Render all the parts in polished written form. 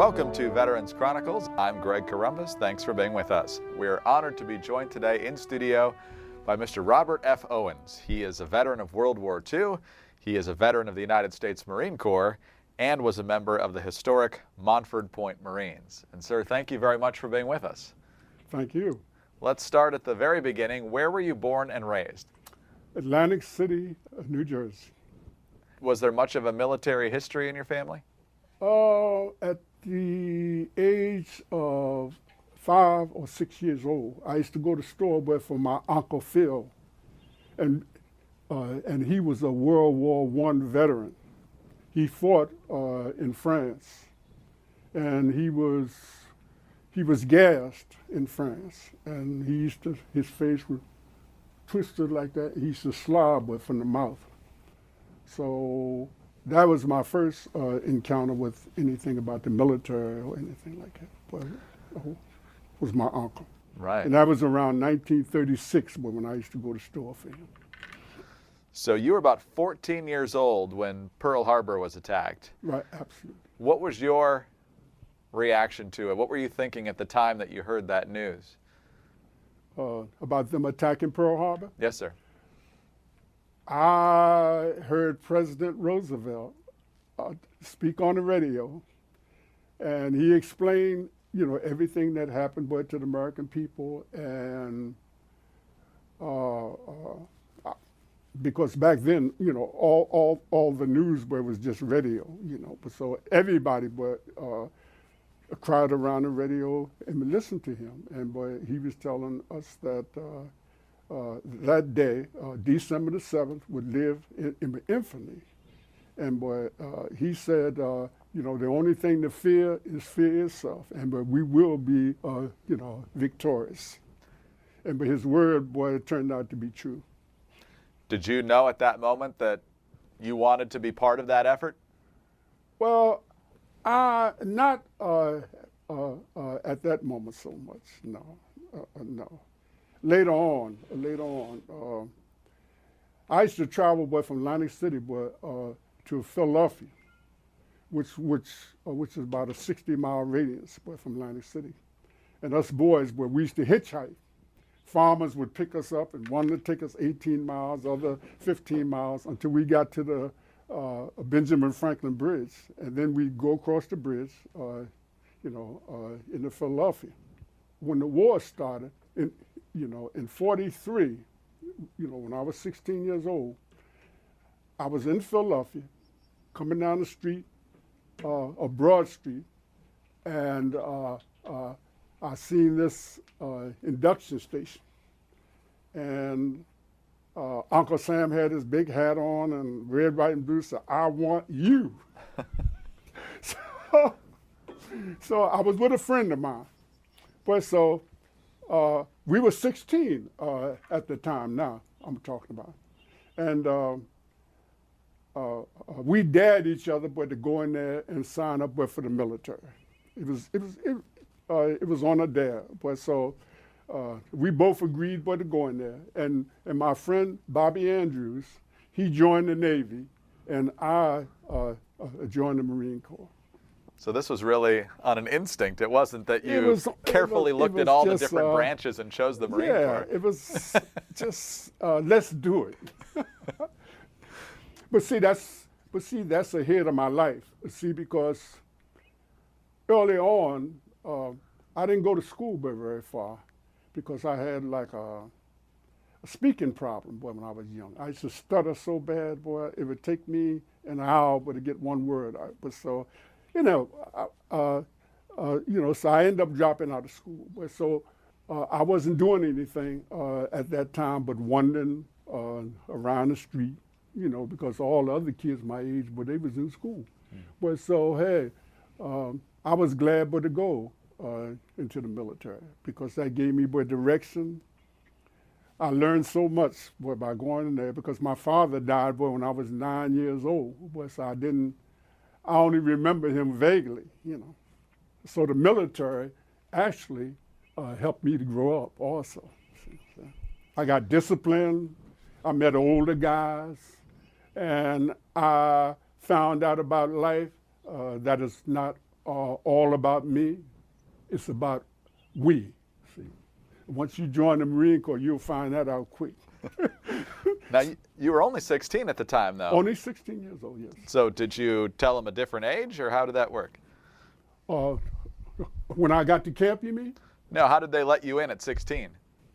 Welcome to Veterans Chronicles. I'm Greg Columbus. Thanks for being with us. We're honored to be joined today in studio by Mr. Robert F. Owens. He is a veteran of World War II. He is a veteran of the United States Marine Corps and was a member of the historic Montford Point Marines. And sir, thank you very much for being with us. Thank you. Let's start at the very beginning. Where were you born and raised? Atlantic City, New Jersey. Was there much of a military history in your family? At the age of 5 or 6 years old, I used to go to store for my Uncle Phil, and he was a World War I veteran. He fought in France, and he was gassed in France, and his face was twisted like that. He used to slob from the mouth. So that was my first encounter with anything about the military or anything like that. But was my uncle. Right. And that was around 1936 when I used to go to store for him. So you were about 14 years old when Pearl Harbor was attacked. Right, absolutely. What was your reaction to it? What were you thinking at the time that you heard that news? About them attacking Pearl Harbor? Yes, sir. I heard President Roosevelt speak on the radio, and he explained, everything that happened to the American people, and because back then, all the news was just radio, so everybody crowd around the radio and listen to him, and he was telling us that that day, December the 7th, would live in infamy. And he said, the only thing to fear is fear itself, and we will be, victorious. And his word, it turned out to be true. Did you know at that moment that you wanted to be part of that effort? Well, not at that moment so much, no. Later on, I used to travel from Atlantic City to Philadelphia, which is about a 60-mile radius from Atlantic City. And us boys, we used to hitchhike. Farmers would pick us up, and one would take us 18 miles, other 15 miles, until we got to the Benjamin Franklin Bridge, and then we'd go across the bridge, into Philadelphia. When the war started, in 43, when I was 16 years old, I was in Philadelphia, coming down the street, a Broad Street, and I seen this induction station. And Uncle Sam had his big hat on and red, white, and blue, said, "I want you." So I was with a friend of mine. We were 16 at the time now, I'm talking about. And we dared each other to go in there and sign up for the military. It was on a dare. We both agreed to go in there. And my friend Bobby Andrews, he joined the Navy, and I joined the Marine Corps. So this was really on an instinct. It wasn't that you carefully looked at all the different branches and chose the Marine Corps. Yeah, it was just, let's do it. But see, that's ahead of my life. See, because early on, I didn't go to school very far because I had like a speaking problem when I was young. I used to stutter so bad, it would take me an hour to get one word out. But so, so I ended up dropping out of school. But so I wasn't doing anything at that time but wandering around the street, because all the other kids my age, they was in school. But so, hey, I was glad to go into the military because that gave me direction. I learned so much by going in there because my father died when I was 9 years old. So I only remember him vaguely, So the military actually helped me to grow up also. I got disciplined. I met older guys, and I found out about life that is not all about me. It's about we. See, once you join the Marine Corps, you'll find that out quick. Now, you were only 16 at the time, though. Only 16 years old, yes. So did you tell them a different age, or how did that work? When I got to camp, you mean? No, how did they let you in at 16?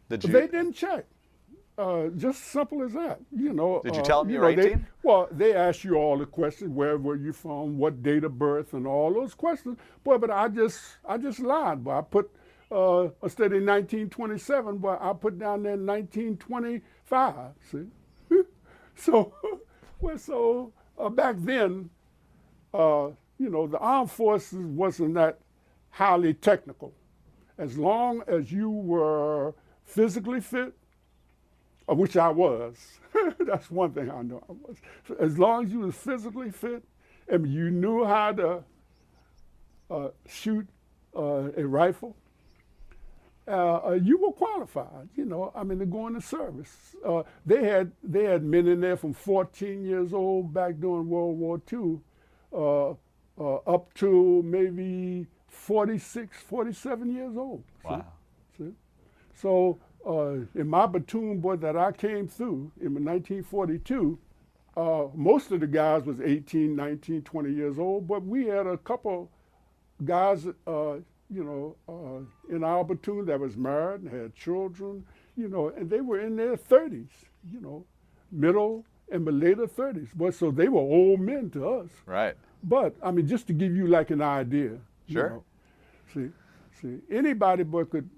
Did you? They didn't check. Just simple as that, you know. Did you tell them you were 18? They asked you all the questions. Where were you from? What date of birth? And all those questions. Boy, but I just lied. Boy, I put instead of 1927, but I put down there 1925. See, so back then, you know, the armed forces wasn't that highly technical. As long as you were physically fit, which I was. That's one thing I know I was. As long as you was physically fit and you knew how to shoot a rifle, you were qualified, you know, I mean, to go into service. They had men in there from 14 years old back during World War II up to maybe 46, 47 years old. Wow. See? So in my platoon, boy, that I came through in 1942, most of the guys was 18, 19, 20 years old, but we had a couple guys, you know, in our platoon that was married and had children, you know, and they were in their 30s, you know, middle and later 30s. But so they were old men to us. Right. But, I mean, just to give you like an idea. Sure. You know, see, anybody but could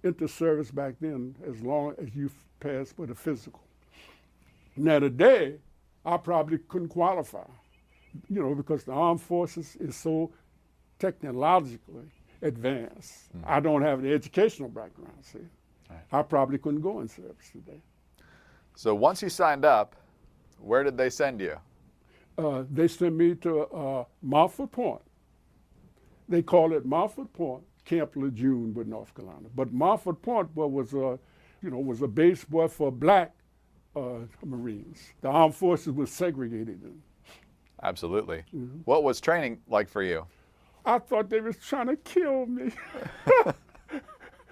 enter service back then as long as you passed for the physical. Now today, I probably couldn't qualify, you know, because the armed forces is so technologically advanced. Mm-hmm. I don't have the educational background, see. Right. I probably couldn't go in service today. So once you signed up, where did they send you? They sent me to Montford Point. They call it Montford Point, Camp Lejeune, with North Carolina. But Montford Point was a base for black Marines. The armed forces was segregated. Absolutely. Mm-hmm. What was training like for you? I thought they was trying to kill me.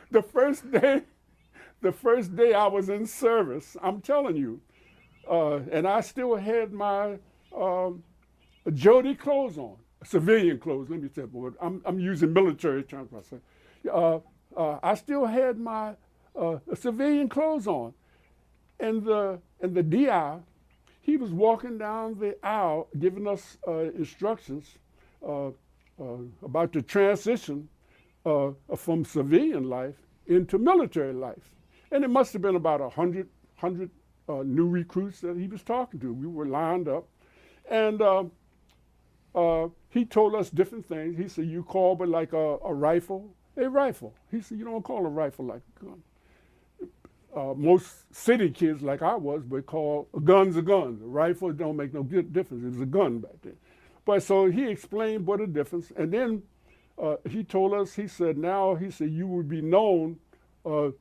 The first day I was in service, I'm telling you, and I still had my Jody clothes on, civilian clothes. Let me tell you, I'm using military terms. I still had my civilian clothes on, and the DI, he was walking down the aisle giving us instructions about the transition from civilian life into military life. And it must have been about 100 new recruits that he was talking to. We were lined up. And he told us different things. He said, you call it like a rifle. He said, you don't call a rifle like a gun. Most city kids like I was would call guns a gun. A rifle don't make no difference. It was a gun back then. But so he explained what the difference. And then he told us, he said, you would be known, a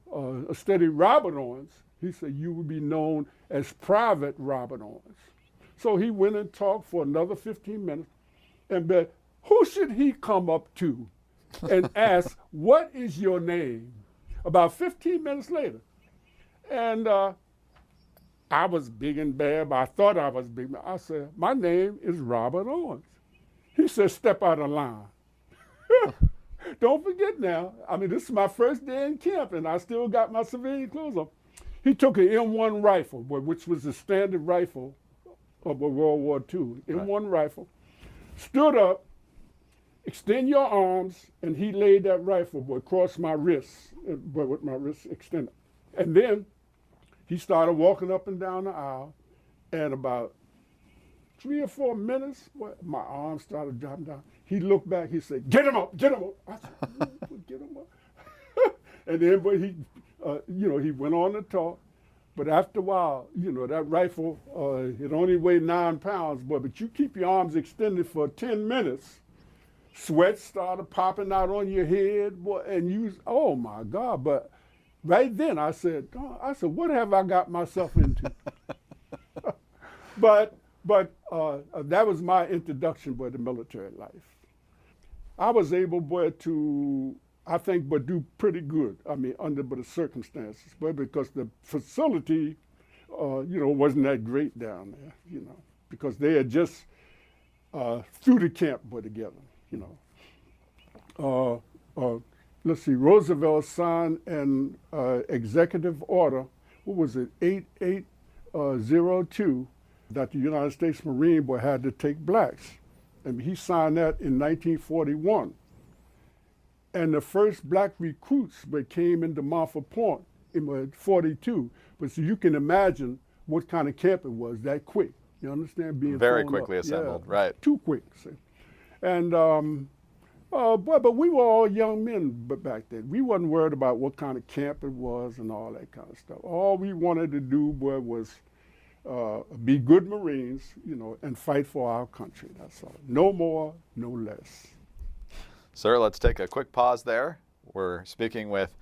steady Robert Owens. He said, you would be known as Private Robert Owens. So he went and talked for another 15 minutes. And who should he come up to and ask, what is your name? About 15 minutes later. And I was big and bad, but I thought I was big. I said, my name is Robert Owens. He said, step out of line. Don't forget now, I mean, this is my first day in camp, and I still got my civilian clothes on. He took an M1 rifle, which was the standard rifle of World War II, M1 rifle, stood up, extend your arms, and he laid that rifle across my wrists, with my wrists extended. And then he started walking up and down the aisle, and about 3 or 4 minutes, my arms started dropping down. He looked back, he said, get him up, get him up. I said, get him up. And then, he went on to talk. But after a while, that rifle, it only weighed 9 pounds, but you keep your arms extended for 10 minutes, sweat started popping out on your head, and oh my God. But right then I said, what have I got myself into? But that was my introduction to the military life. I was able, boy, to, I think, but do pretty good. I mean, under the circumstances, but because the facility, wasn't that great down there, because they had just threw the camp, boy, together, let's see, Roosevelt signed an executive order, what was it, 8802, that the United States Marine Boy had to take blacks. And he signed that in 1941. And the first black recruits that came into Montford Point in 42. But so you can imagine what kind of camp it was that quick. You understand? Being very quickly up. assembled, Yeah, right? Too quick. See? And but we were all young men back then. We wasn't worried about what kind of camp it was and all that kind of stuff. All we wanted to do, boy, was be good Marines, and fight for our country. That's all. No more, no less. Sir, let's take a quick pause there. We're speaking with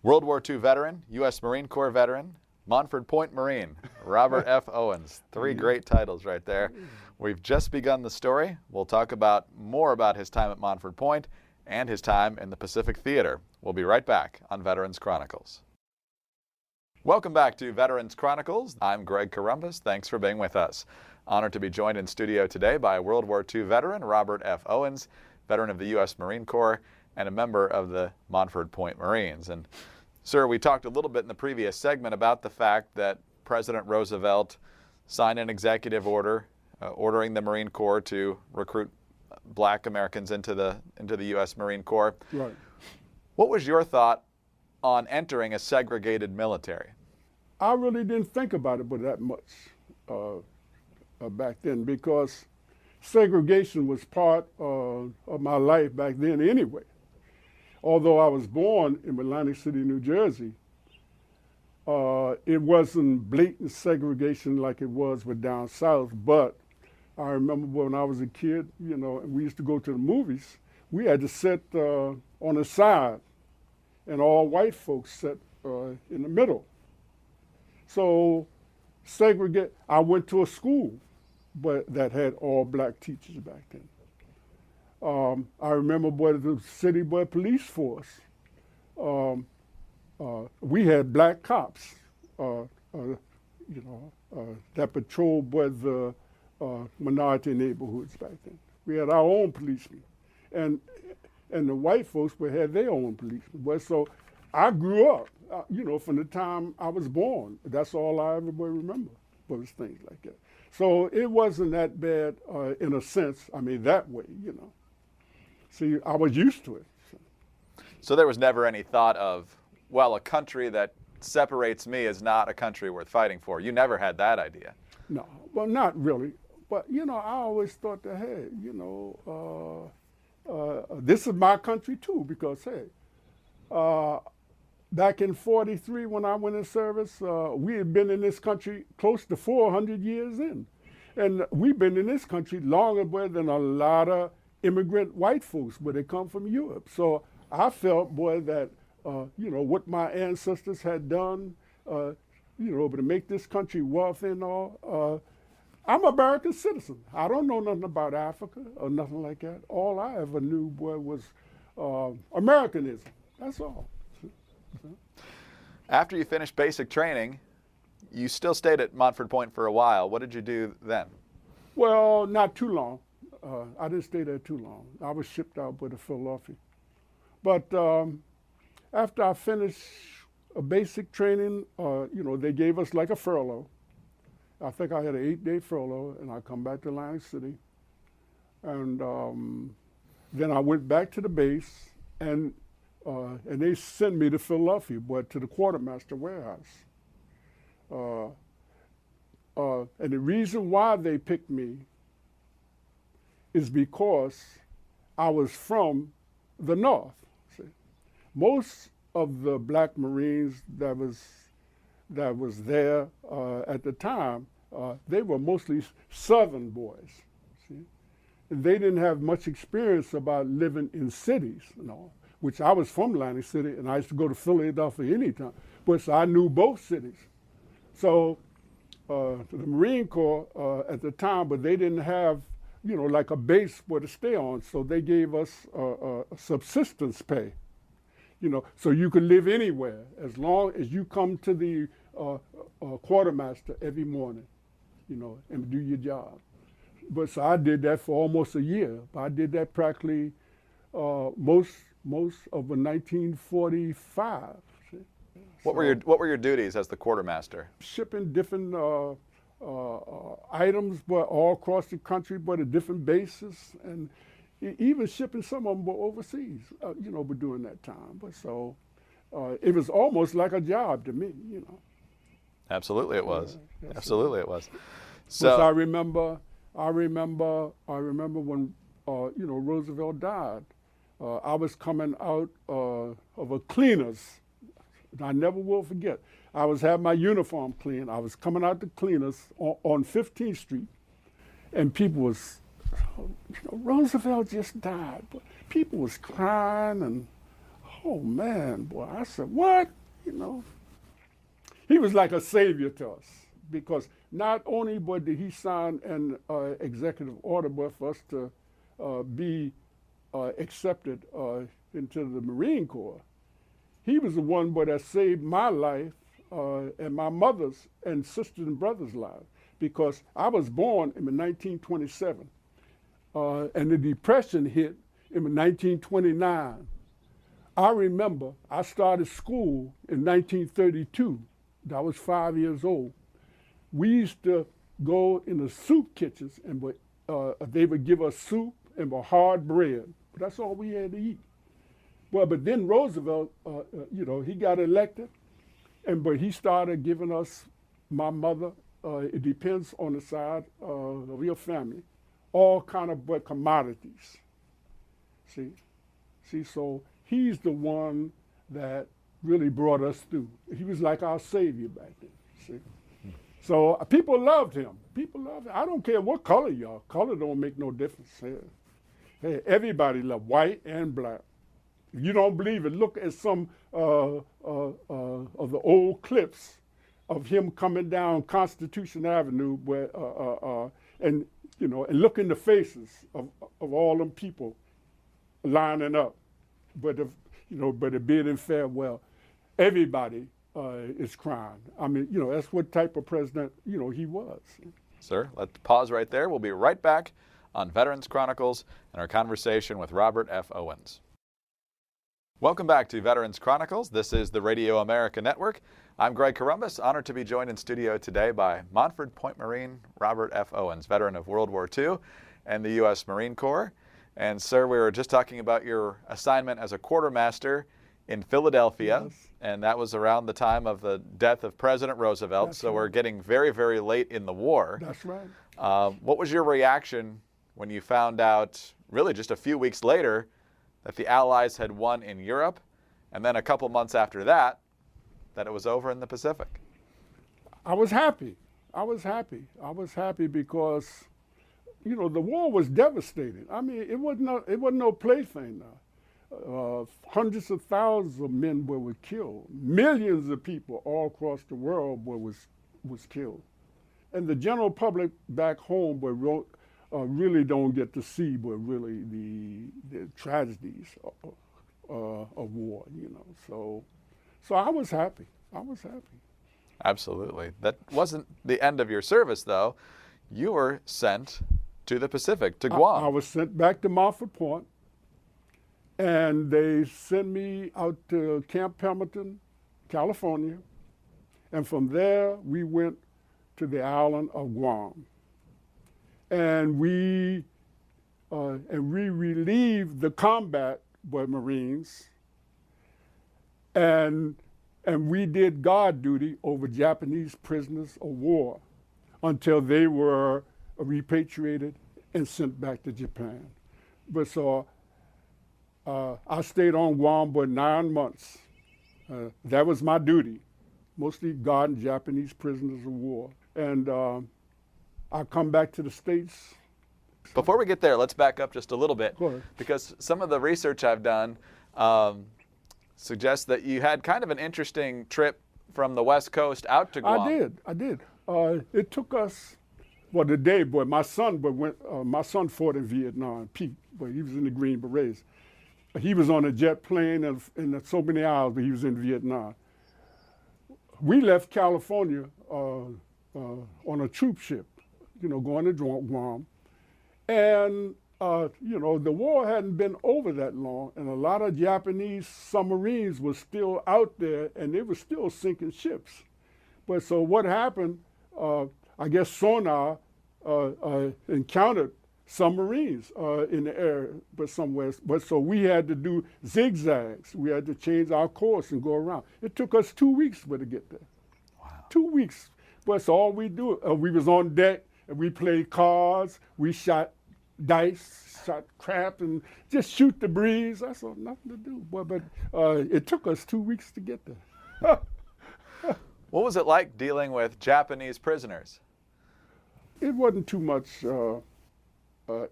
World War II veteran, U.S. Marine Corps veteran, Montford Point Marine, Robert F. Owens. Three great titles right there. We've just begun the story. We'll talk more about his time at Montford Point and his time in the Pacific Theater. We'll be right back on Veterans Chronicles. Welcome back to Veterans Chronicles. I'm Greg Corumbus. Thanks for being with us. Honored to be joined in studio today by World War II veteran Robert F. Owens, veteran of the U.S. Marine Corps and a member of the Montford Point Marines. And sir, we talked a little bit in the previous segment about the fact that President Roosevelt signed an executive order ordering the Marine Corps to recruit black Americans into the U.S. Marine Corps. Right. What was your thought on entering a segregated military? I really didn't think about it but that much back then, because segregation was part of my life back then anyway. Although I was born in Atlantic City, New Jersey, it wasn't blatant segregation like it was with down south, but I remember when I was a kid, and we used to go to the movies, we had to sit on the side, and all white folks sat in the middle. So I went to a school that had all black teachers back then. I remember the city police force. We had black cops, that patrolled the minority neighborhoods back then. We had our own policemen, and the white folks had their own policemen. But so I grew up, from the time I was born. That's all I ever remember was things like that. So it wasn't that bad in a sense. I mean, that way, See, I was used to it. So there was never any thought of, well, a country that separates me is not a country worth fighting for. You never had that idea. No, well, not really. But, I always thought that, hey, this is my country too, because, hey, back in 43 when I went in service, we had been in this country close to 400 years in. And we've been in this country longer than a lot of immigrant white folks, but they come from Europe. So I felt, that, what my ancestors had done, but to make this country wealthy and all, I'm an American citizen. I don't know nothing about Africa or nothing like that. All I ever knew, was Americanism. That's all. After you finished basic training, you still stayed at Montford Point for a while. What did you do then? Well, not too long. I didn't stay there too long. I was shipped out to Philadelphia. But after I finished a basic training, they gave us like a furlough. I think I had an 8-day furlough, and I come back to Atlantic City. And then I went back to the base, and they sent me to Philadelphia, to the quartermaster warehouse. And the reason why they picked me is because I was from the North. See? Most of the black Marines that was there at the time, they were mostly Southern boys. See? And they didn't have much experience about living in cities, which I was from Atlantic City, and I used to go to Philadelphia anytime. But so I knew both cities. So the Marine Corps at the time, but they didn't have like a base where to stay on. So they gave us a subsistence pay, so you could live anywhere as long as you come to the quartermaster every morning, and do your job. But so I did that for almost a year. I did that practically most of 1945. What were your duties as the quartermaster? Shipping different items, but all across the country, but at different bases, and even shipping some of them were overseas. But during that time, but so it was almost like a job to me. Absolutely, it was. Yeah, Absolutely, it was. So I remember when Roosevelt died. I was coming out of a cleaner's. I never will forget. I was having my uniform cleaned. I was coming out to cleaners on 15th Street, and people was, Roosevelt just died. But people was crying, and oh man, boy, I said, what? He was like a savior to us, because not only did he sign an executive order, but for us to be accepted into the Marine Corps. He was the one that saved my life and my mother's and sisters and brothers' lives, because I was born in 1927, and the Depression hit in 1929. I remember I started school in 1932. I was 5 years old. We used to go in the soup kitchens, and they would give us soup and hard bread. That's all we had to eat. Well, but then Roosevelt, he got elected, but he started giving us, my mother, it depends on the side of your family, all kind of commodities. See, so he's the one that really brought us through. He was like our savior back then. See, so people loved him. People loved him. I don't care what color you are. Color don't make no difference. Hey, everybody loved white and black. If you don't believe it, look at some of the old clips of him coming down Constitution Avenue, and look in the faces of all them people lining up. But it being in farewell, everybody is crying. I mean, that's what type of president he was. Sir, let's pause right there. We'll be right back on Veterans Chronicles and our conversation with Robert F. Owens. Welcome back to Veterans Chronicles. This is the Radio America Network. I'm Greg Columbus, honored to be joined in studio today by Montford Point Marine Robert F. Owens, veteran of World War II and the U.S. Marine Corps. And sir, we were just talking about your assignment as a quartermaster in Philadelphia, Yes. and that was around the time of the death of President Roosevelt. That's so right. We're getting very, very late in the war. That's right. What was your reaction when you found out, really just a few weeks later, that the Allies had won in Europe, and then a couple months after that it was over in the Pacific? I was happy. I was happy because, the war was devastating. I mean, it wasn't no plaything now. Hundreds of thousands of men were killed. Millions of people all across the world was killed. And the general public back home really don't get to see, really the tragedies of war, So I was happy. Absolutely. That wasn't the end of your service, though. You were sent to the Pacific, to Guam. I was sent back to Montford Point, and they sent me out to Camp Hamilton, California, and from there we went to the island of Guam. And we relieved the combat Marines, and we did guard duty over Japanese prisoners of war until they were repatriated and sent back to Japan. But so I stayed on Guam for 9 months. That was my duty, mostly guarding Japanese prisoners of war. And I come back to the States. Before we get there, let's back up just a little bit, Go ahead. because some of the research I've done suggests that you had kind of an interesting trip from the West Coast out to Guam. I did. It took us Well, the day, boy, my son fought in Vietnam. Pete, boy, he was in the Green Berets. He was on a jet plane in so many hours, but he was in Vietnam. We left California on a troop ship, going to Guam. And, the war hadn't been over that long, and a lot of Japanese submarines were still out there, and they were still sinking ships. But so what happened, I guess sonar encountered submarines in the air, but somewhere. But so we had to do zigzags. We had to change our course and go around. It took us 2 weeks to get there. Wow. 2 weeks. But so all we do, we was on deck and we played cards. We shot dice, shot crap, and just shoot the breeze. That's all, nothing to do. But it took us 2 weeks to get there. What was it like dealing with Japanese prisoners? It wasn't too much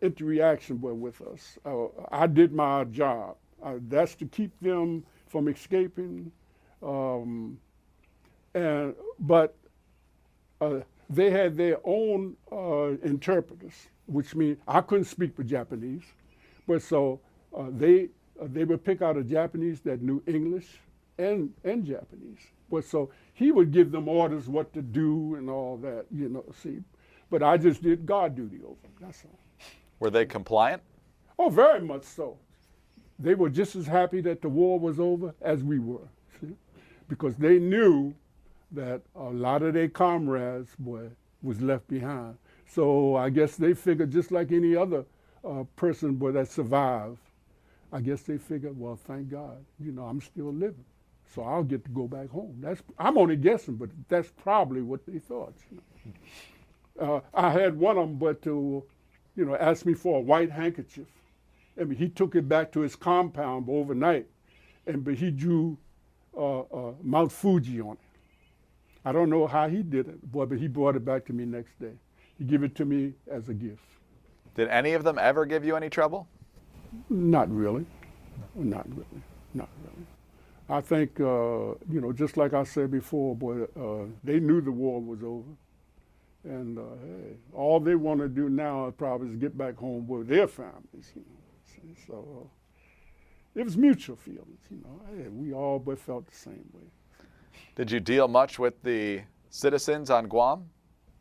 interaction with us. I did my job. That's to keep them from escaping. But they had their own interpreters, which means I couldn't speak for Japanese. But so they would pick out a Japanese that knew English and Japanese. But so he would give them orders what to do and all that, see. But I just did guard duty over them, that's all. Were they compliant? Oh, very much so. They were just as happy that the war was over as we were, see? Because they knew that a lot of their comrades, was left behind. So I guess they figured, just like any other person, that survived, I guess they figured, well, thank God, I'm still living. So I'll get to go back home. I'm only guessing, but that's probably what they thought. I had one of them, to ask me for a white handkerchief. I mean, he took it back to his compound overnight, but he drew Mount Fuji on it. I don't know how he did it, but he brought it back to me next day. He gave it to me as a gift. Did any of them ever give you any trouble? Not really. Not really. Not really. I think, just like I said before, they knew the war was over. And hey, all they want to do now probably is get back home with their families, So it was mutual feelings, Hey, we all felt the same way. Did you deal much with the citizens on Guam?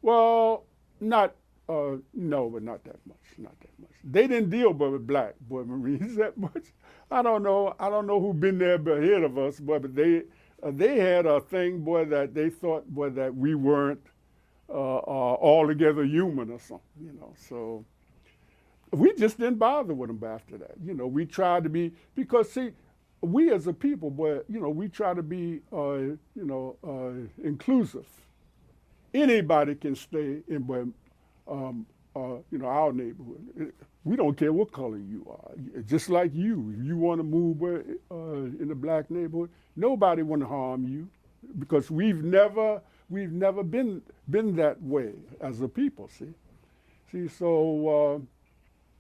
Well, no, but not that much, not that much. They didn't deal with black Marines that much. I don't know who been there ahead of us, but they had a thing, that they thought, that we weren't altogether human or something, So we just didn't bother with them after that. We tried to be, because see, we as a people, we try to be, inclusive. Anybody can stay in, our neighborhood. We don't care what color you are. Just like you, if you want to move in the black neighborhood, nobody want to harm you, because we've never been that way as a people. See, so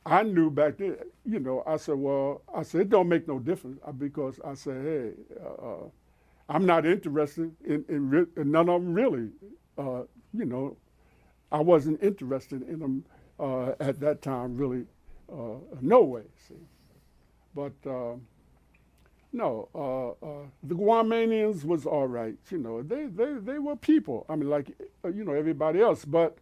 I knew back then. I said it don't make no difference, because I said, hey, I'm not interested in none of them really. I wasn't interested in them at that time, really. No way. See, but no, the Guamanians was all right. They were people. I mean, like everybody else. But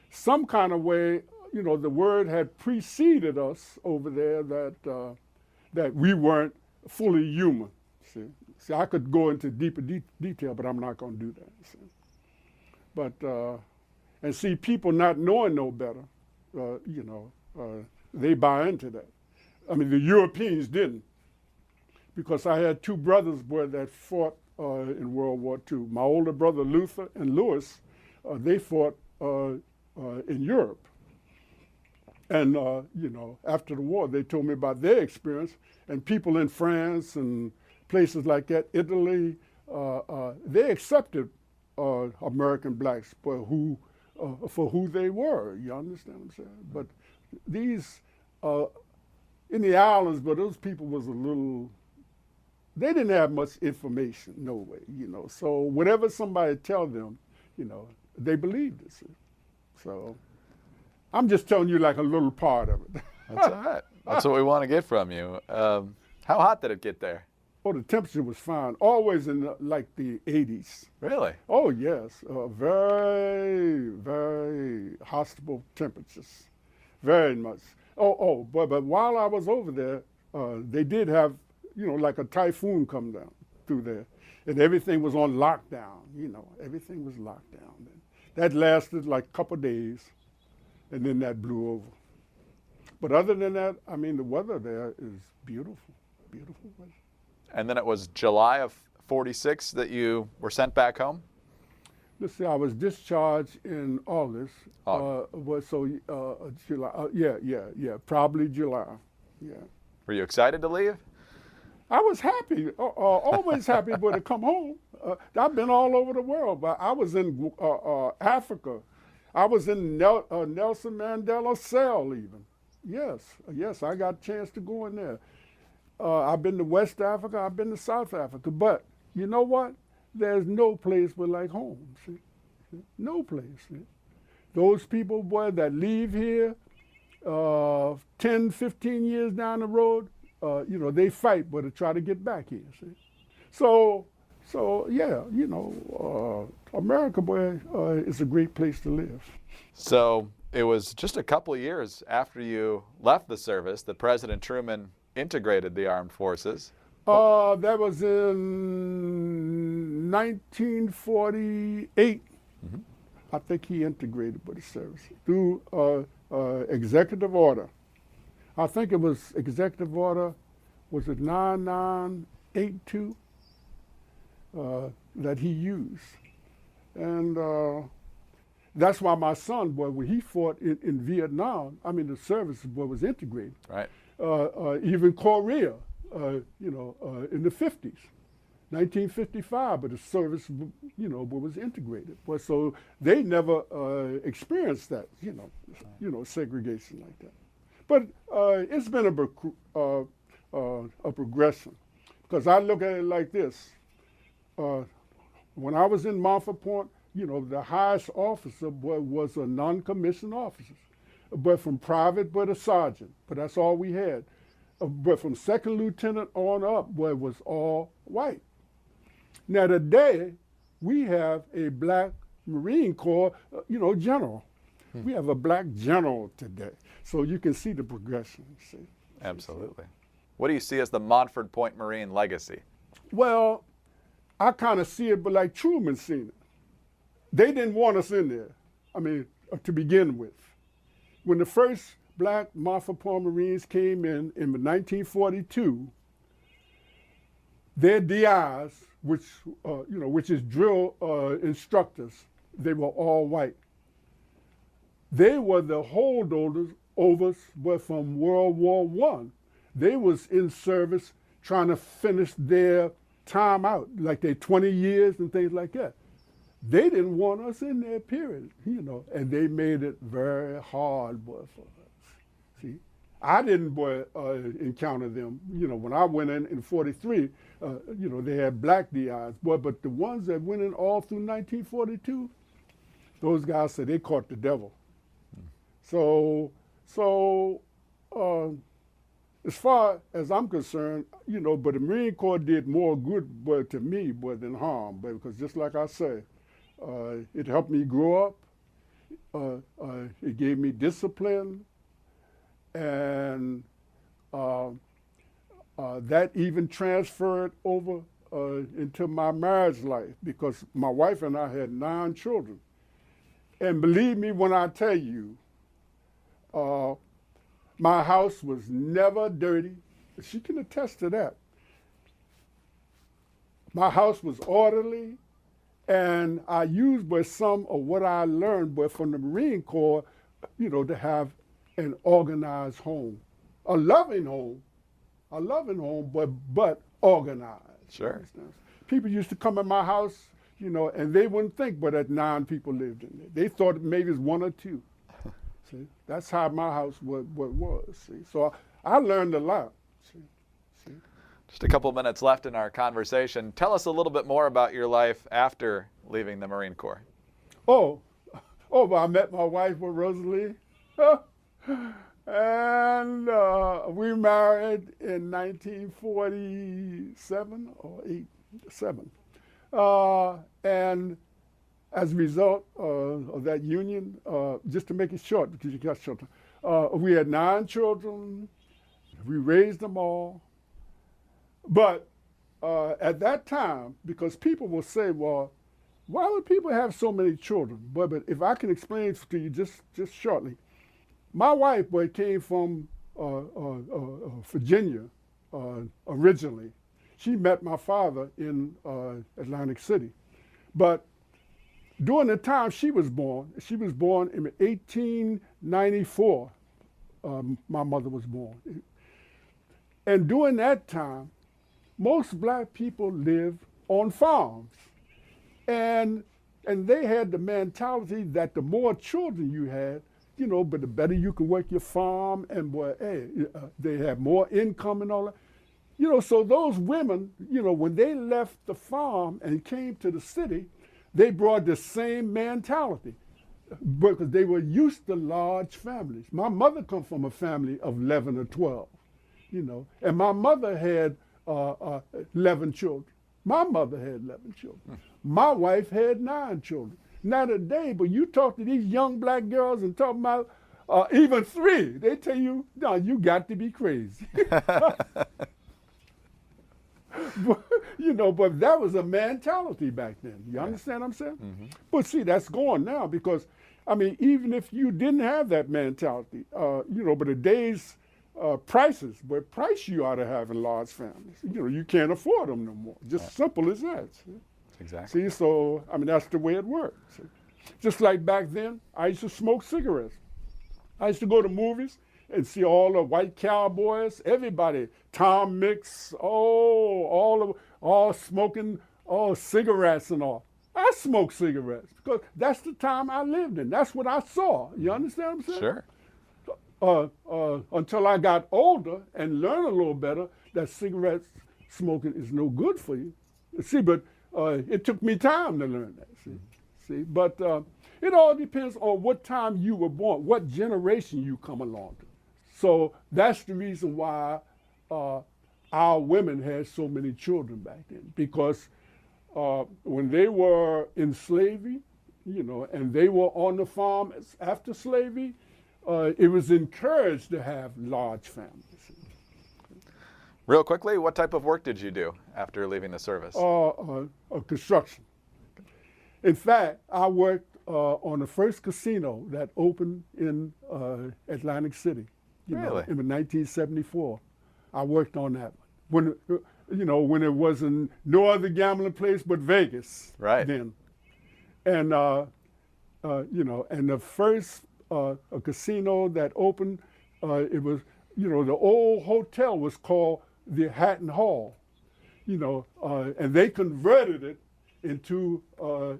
some kind of way, the word had preceded us over there that we weren't fully human. See, I could go into deeper detail, but I'm not going to do that. See? But and see, people not knowing no better, they buy into that. I mean, the Europeans didn't, because I had two brothers, that fought in World War II. My older brother Luther and Louis, they fought in Europe. And after the war, they told me about their experience. And people in France and places like that, Italy, they accepted American blacks for who they were. You understand what I'm saying? But these in the islands, but those people was a little. They didn't have much information, no way. So whatever somebody tell them, they believed it. So. I'm just telling you like a little part of it. That's all right. That's what we want to get from you. How hot did it get there? Oh, the temperature was fine. Always in like the 80s. Really? Oh, yes. Very, very hospitable temperatures. Very much. But while I was over there, they did have, like a typhoon come down through there. And everything was on lockdown, everything was locked down. And that lasted like a couple of days, and then that blew over. But other than that, I mean, the weather there is beautiful, beautiful weather. And then it was July of 46 that you were sent back home? Let's see, I was discharged in August. July, probably July, yeah. Were you excited to leave? I was happy, always happy to come home. I've been all over the world, but I was in Africa. I was in Nelson Mandela's cell even. Yes, I got a chance to go in there. I've been to West Africa, I've been to South Africa, but you know what? There's no place but like home, see? No place. See? Those people, boy, that leave here 10, 15 years down the road, they fight, but to try to get back here, see? So yeah, America, boy, is a great place to live. So it was just a couple of years after you left the service that President Truman integrated the armed forces. That was in 1948. Mm-hmm. I think he integrated with the service through executive order. I think it was executive order, was it 9982 that he used. And that's why my son, boy, when he fought in Vietnam, I mean, the service, boy, was integrated. Right. Even Korea, in the 50s, 1955, but the service, was integrated. But so they never experienced that, segregation like that. But it's been a progression, because I look at it like this. When I was in Montford Point, the highest officer was a non-commissioned officer, but from private, but a sergeant. But that's all we had. But from second lieutenant on up, it was all white. Now today, we have a black Marine Corps, general. We have a black general today. So you can see the progression, see. Absolutely. What do you see as the Montford Point Marine legacy? Well, I kind of see it, but like Truman seen it. They didn't want us in there, to begin with. When the first black Montford Point Marines came in 1942, their DIs, which is drill instructors, they were all white. They were the holdovers from World War I. They was in service trying to finish their time out, like their 20 years and things like that. They didn't want us in there, period, and they made it very hard, boy, for us. See, I didn't, encounter them. When I went in 43, they had black DIs, but the ones that went in all through 1942, those guys said they caught the devil. So as far as I'm concerned, but the Marine Corps did more good, to me, than harm, because just like I say, it helped me grow up. It gave me discipline, and that even transferred over into my marriage life, because my wife and I had 9 children. And believe me when I tell you, my house was never dirty. She can attest to that. My house was orderly, and I used some of what I learned from the Marine Corps, to have an organized home, a loving home, but organized. Sure. People used to come in my house, and they wouldn't think, but that 9 people lived in there. They thought maybe it was 1 or 2. See, that's how my house was. See, so I learned a lot. See. Just a couple minutes left in our conversation. Tell us a little bit more about your life after leaving the Marine Corps. But I met my wife with Rosalie. And we married in 1947 or 87. And as a result of that union, just to make it short, because you got short, we had 9 children. We raised them all. But at that time, because people will say, well, why would people have so many children? But if I can explain to you just shortly, my wife, boy, came from Virginia originally. She met my father in Atlantic City. But during the time she was born in 1894, my mother was born. And during that time, most black people lived on farms. And they had the mentality that the more children you had, you know, but the better you can work your farm, and boy, hey, they have more income and all that. You know, so those women, you know, when they left the farm and came to the city, they brought the same mentality because they were used to large families. My mother come from a family of 11 or 12, you know, and my mother had 11 children. My mother had 11 children. My wife had 9 children. Not today, but you talk to these young black girls and talk about even 3, they tell you, no, you got to be crazy. But, you know, but that was a mentality back then. You understand what I'm saying? Mm-hmm. But see, that's gone now because, I mean, even if you didn't have that mentality, you know, but today's prices, what price you ought to have in large families, you know, you can't afford them no more. Just simple as that. See? Exactly. See, so, I mean, that's the way it works. See? Just like back then, I used to smoke cigarettes. I used to go to movies and see all the white cowboys, everybody, Tom Mix, all smoking, cigarettes and all. I smoked cigarettes because that's the time I lived in. That's what I saw. You understand what I'm saying? Sure. Until I got older and learned a little better that cigarette smoking is no good for you. See, but it took me time to learn that. See, but it all depends on what time you were born, what generation you come along to. So that's the reason why our women had so many children back then, because when they were in slavery, you know, and they were on the farm after slavery, it was encouraged to have large families. Real quickly, what type of work did you do after leaving the service? Construction. In fact, I worked on the first casino that opened in Atlantic City. Really? In 1974. I worked on that one. When it wasn't no other gambling place but Vegas. Right. Then. And, and the first a casino that opened, it was, the old hotel was called the Hatton Hall, and they converted it into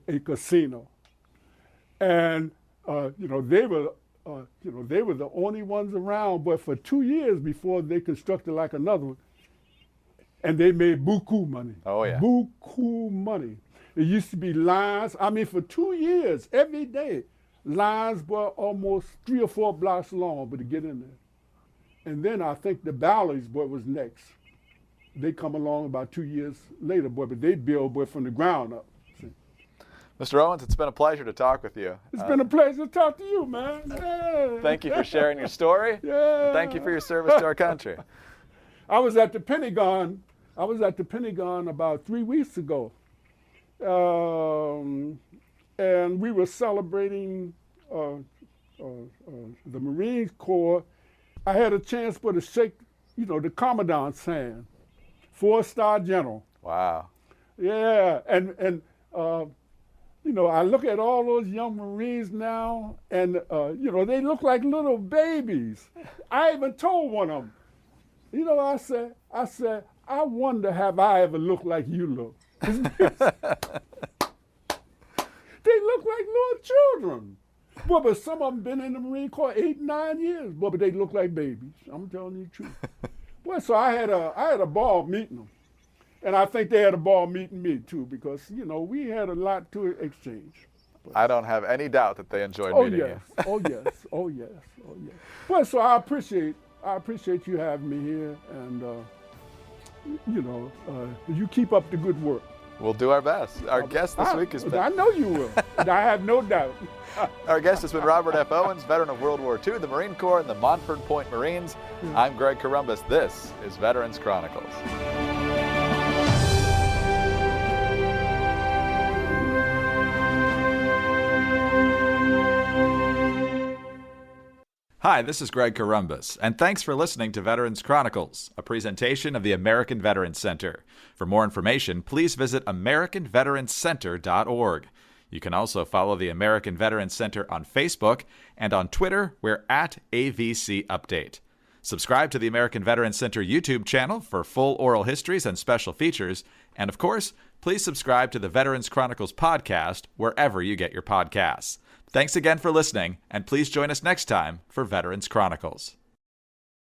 a casino. And, they were the only ones around, but for 2 years before they constructed like another one, and they made buku money. Oh, yeah. Buku money. It used to be lines. I mean, for 2 years, every day, lines were almost 3 or 4 blocks long, but to get in there. And then I think the Bally's, boy, was next. They come along about 2 years later, boy, but they build, boy, from the ground up. See? Mr. Owens, it's been a pleasure to talk with you. It's been a pleasure to talk to you, man. Yeah. Thank you for sharing your story. Yeah. Thank you for your service to our country. I was at the Pentagon. About 3 weeks ago. And we were celebrating the Marine Corps. I had a chance to shake, the Commandant's hand, 4-star general. Wow. Yeah, and I look at all those young Marines now, and they look like little babies. I even told one of them, I said, I wonder have I ever looked like you look. They look like little children. Well, but some of them been in the Marine Corps 8, 9 years. Well, but they look like babies. I'm telling you the truth. Well, so I had a ball meeting them. And I think they had a ball meeting me too, because, we had a lot to exchange. us. I don't have any doubt that they enjoyed Oh meeting yes, you. oh yes, oh yes, oh yes. Well, so I appreciate you having me here, and you keep up the good work. We'll do our best. Our guest this week has been... I know you will. I have no doubt. Our guest has been Robert F. Owens, veteran of World War II, the Marine Corps, and the Montford Point Marines. I'm Greg Columbus. This is Veterans Chronicles. Hi, this is Greg Columbus, and thanks for listening to Veterans Chronicles, a presentation of the American Veterans Center. For more information, please visit AmericanVeteransCenter.org. You can also follow the American Veterans Center on Facebook, and on Twitter, we're at AVC Update. Subscribe to the American Veterans Center YouTube channel for full oral histories and special features, and of course, please subscribe to the Veterans Chronicles podcast wherever you get your podcasts. Thanks again for listening, and please join us next time for Veterans Chronicles.